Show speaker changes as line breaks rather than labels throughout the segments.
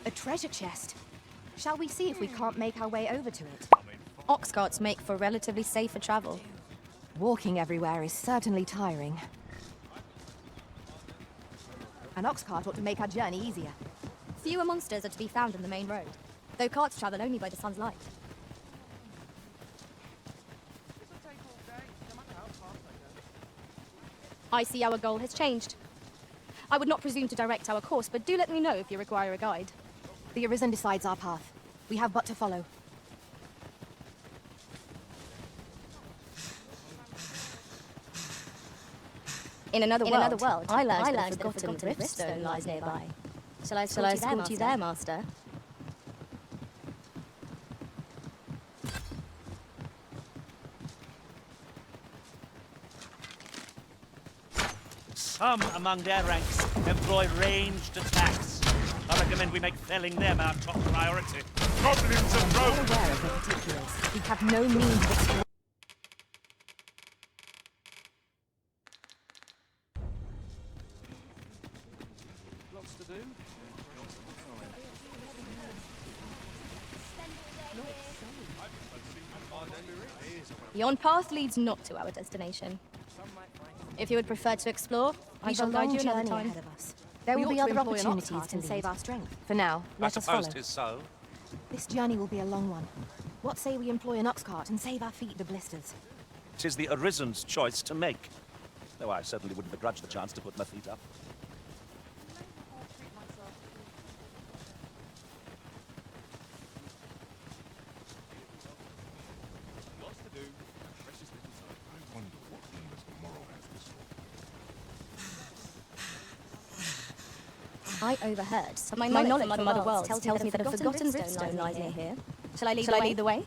A treasure chest. Shall we see if we can't make our way over to it?
Ox carts make for relatively safer travel.
Walking everywhere is certainly tiring. An ox cart ought to make our journey easier.
Fewer monsters are to be found on the main road, though carts travel only by the sun's light. I see our goal has changed. I would not presume to direct our course, but do let me know if you require a guide.
The Arisen decides our path. We have but to follow.
In another world, I learned that a forgotten riftstone lies nearby. Shall I escort you there, Master?
Some among their ranks employ ranged attacks. I recommend we make felling them our top priority. Goblins and
Well
rogues!
aware of the particulars. We have no means of exploring.
Lots to do.
Yon path leads not to our destination. If you would prefer to explore, I shall guide you another time.
Ahead of us. There will be other opportunities to
save
our strength. For now, let us follow.
I suppose 'tis so.
This journey will be a long one. What say we employ an ox cart and save our feet the blisters?
'Tis the Arisen's choice to make. Though I certainly wouldn't begrudge the chance to put my feet up.
I overheard. My knowledge from other worlds tells me that a forgotten riftstone lies near here. Shall I lead the way?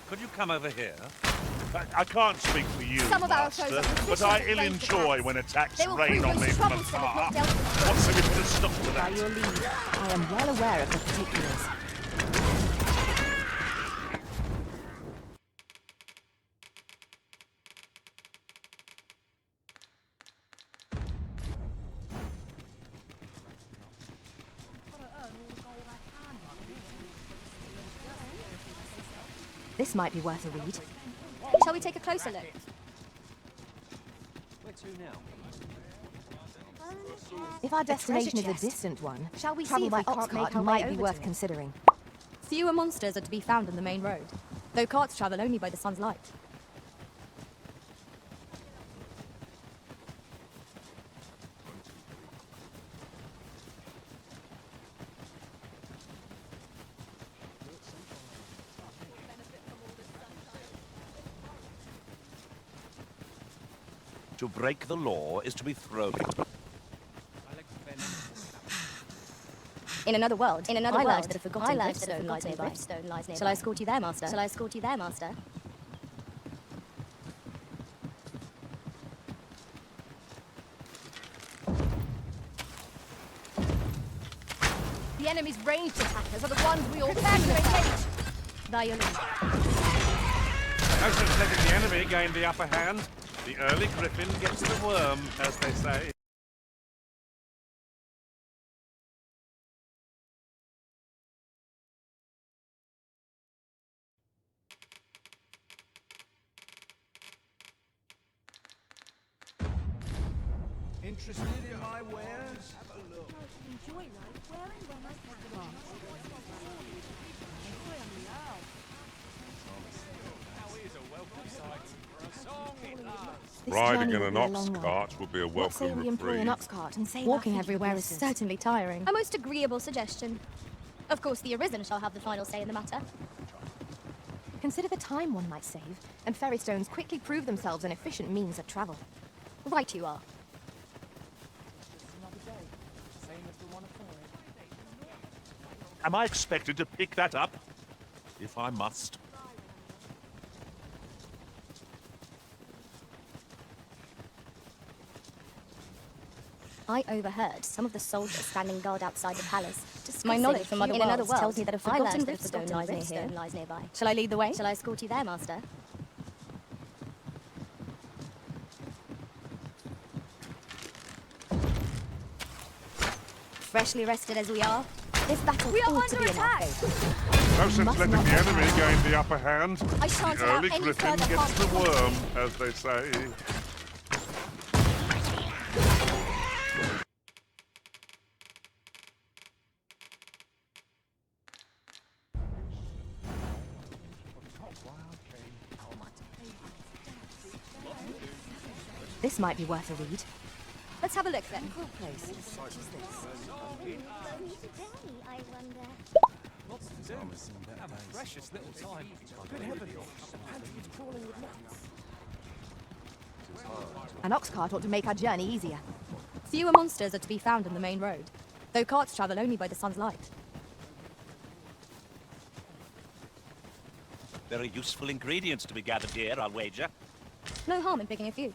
Could you come over here? I can't speak for you,
Some of our
Master,
foes are
but I
proficient
ill
in ranged
enjoy
attacks.
when attacks
They will
rain
prove
on
most
me from
troublesome if
afar.
not dealt with.
What say we put a stop to
By
that?
your leave, I am well aware of the particulars. This might be worth a read.
Shall we take a closer look?
Where to now?
If our destination is a distant one, shall we travel by ox cart might be worth considering.
Fewer monsters are to be found on the main road, though carts travel only by the sun's light.
To break the law is to be thrown.
In another world, I learned that a forgotten riftstone lies nearby. Shall I escort you there, Master?
The enemy's ranged attackers are the ones we all prepare to engage.
By your leave.
No such letting the enemy gain the upper hand. The early griffin gets the worm, as they say.
Interested in my wares? Have a look.
Enjoy life where and when I can.
Riding in an ox cart would be a
What say
welcome
we employ
reprieve.
an ox cart and save
Walking
our feet
everywhere is
blisters?
certainly tiring. A most agreeable suggestion. Of course, the Arisen shall have the final say in the matter.
Consider the time one might save, and ferry stones quickly prove themselves an efficient means of travel.
Right you are.
Am I expected to pick that up? If I must.
I overheard some of the soldiers standing guard outside the palace. My knowledge from other worlds tells me that a forgotten riftstone lies nearby. Shall I lead the way? Shall I escort you there, Master? Freshly rested as we are, this battle ought to be in our favour.
No sense letting the enemy gain the upper hand.
I shan't
The
allow
early
any
griffin
further
gets the
harm.
worm, as they say.
This might be worth a read.
Let's have a look then.
Precious little time. Good heavens. It's crawling with nuts.
An ox cart ought to make our journey easier.
Fewer monsters are to be found on the main road, though carts travel only by the sun's light.
There are useful ingredients to be gathered here, I'll wager.
No harm in picking a few.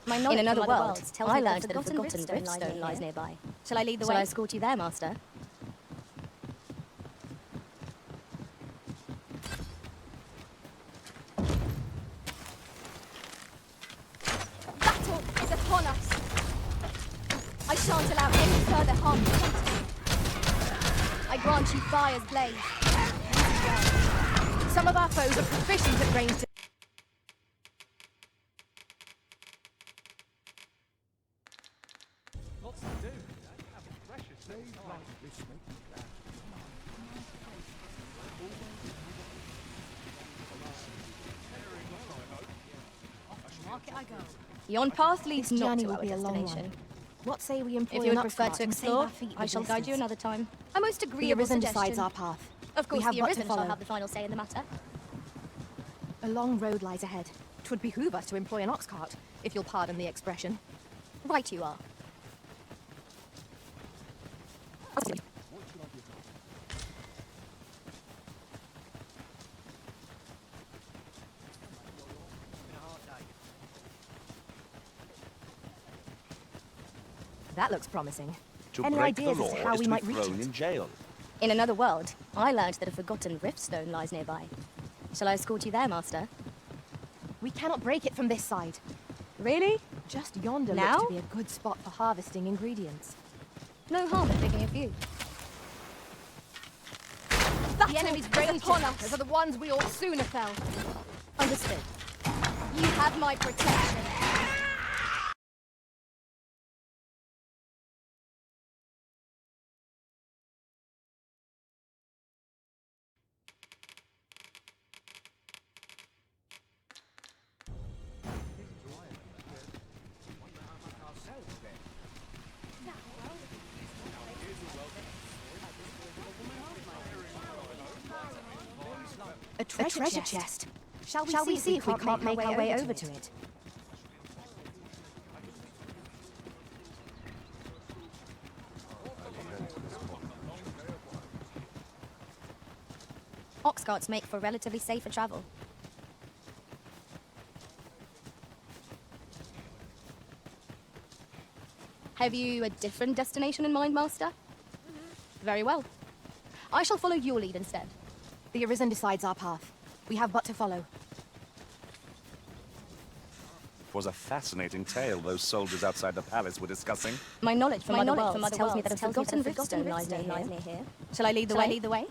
In another world, I learned that a forgotten riftstone lies nearby. Shall I lead the way? Shall I escort you there, Master? Battle is upon us. I shan't allow any further harm to come to you. I grant you fire's blaze.
Some of our foes are proficient at ranged.
Lots to do. Precious days like this make me glad.
Market I go.
Yon path leads
This
not
journey
to
will
our
be a long
destination.
one. What say we employ
If you
an
would
ox
prefer
cart
to
and save
explore,
our feet
I
with
shall guide you
distance?
another time. A most
The
agreeable
Arisen
suggestion.
decides our path.
Of course,
we have
the
but to
Arisen shall
follow.
have the final say in the matter.
A long road lies ahead. 'Twould behoove us to employ an ox cart, if you'll pardon the expression.
Right you are.
That looks promising.
To
Any
break the
ideas as
law
to how
is
we
to
might
be
reach
thrown
it?
in jail.
In another world, I learned that a forgotten riftstone lies nearby. Shall I escort you there, Master?
We cannot break it from this side.
Really?
Just yonder
Now?
looks to be a good spot for harvesting ingredients.
No harm in picking a few.
The enemy's ranged upon us are the ones we ought sooner fell.
Understood. You have my protection.
A treasure chest. Shall we see if we can't make our way over to it?
Ox carts make for relatively safer travel. Have you a different destination in mind, Master? Very well. I shall follow your lead instead.
The Arisen decides our path. We have but to follow.
It was a fascinating tale those soldiers outside the palace were discussing.
My knowledge from other worlds tells me that a forgotten riftstone lies near here. Shall I lead the way?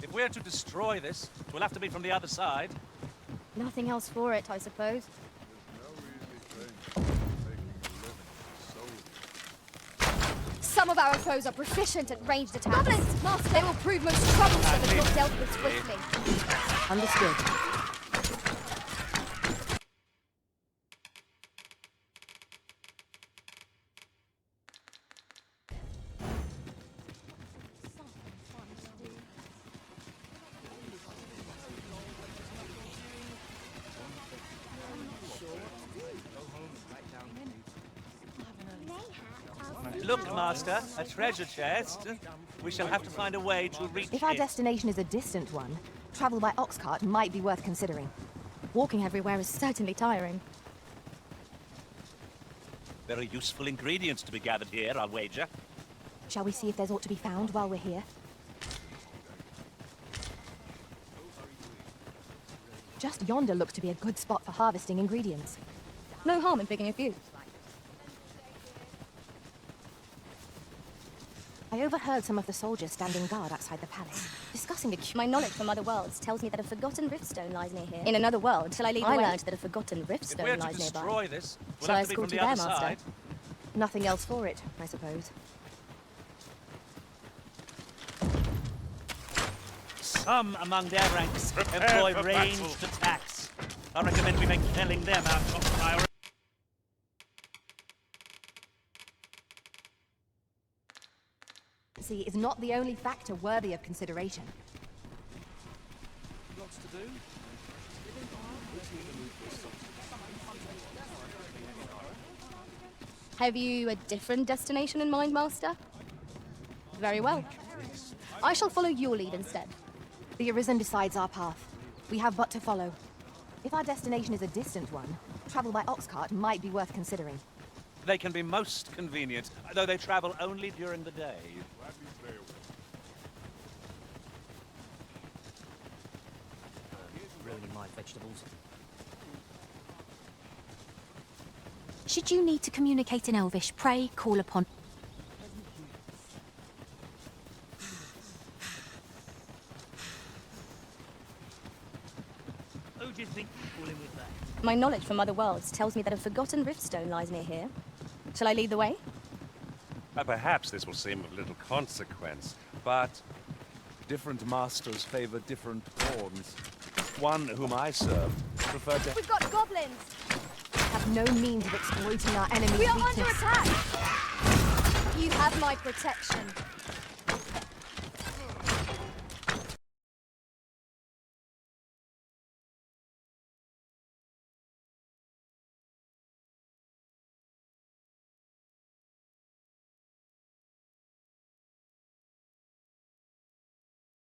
If we're to destroy this, it will have to be from the other side.
Nothing else for it, I suppose. Some of our foes are proficient at ranged attacks. Master, they will prove most troublesome if not dealt with swiftly.
Understood.
Look, Master, a treasure chest. We shall have to find a way to reach
If our
it.
destination is a distant one, travel by ox cart might be worth considering.
Walking everywhere is certainly tiring.
Very useful ingredients to be gathered here, I'll wager.
Shall we see if there's aught to be found while we're here? Just yonder looks to be a good spot for harvesting ingredients.
No harm in picking a few.
I overheard some of the soldiers standing guard outside the palace, discussing a
My knowledge from other worlds tells me that a forgotten riftstone lies near here. In another world, shall I lead the way? I learned that a forgotten
If we're
riftstone
to
lies nearby.
destroy this, we'll
Shall I
have to be from
escort
the
you
other
there, Master?
side.
Nothing else for it, I suppose.
Some among their ranks
Prepare
employ
for
ranged
battle.
attacks. I recommend we make felling them our top priority.
See, is not the only factor worthy of consideration.
Lots to do.
Have you a different destination in mind, Master? Very well. I shall follow your lead instead.
The Arisen decides our path. We have but to follow. If our destination is a distant one, travel by ox cart might be worth considering.
They can be most convenient, though they travel only during the day.
Ruining my vegetables.
Should you need to communicate in Elvish, pray call upon...
Who do you think you're fooling with that?
My knowledge from other worlds tells me that a forgotten riftstone lies near here. Shall I lead the way?
Perhaps this will seem of little consequence, but different masters favor different pawns. One whom I serve preferred to...
We've got goblins!
Have no means of exploiting our enemy's
We are
weakness.
under attack! You have my protection.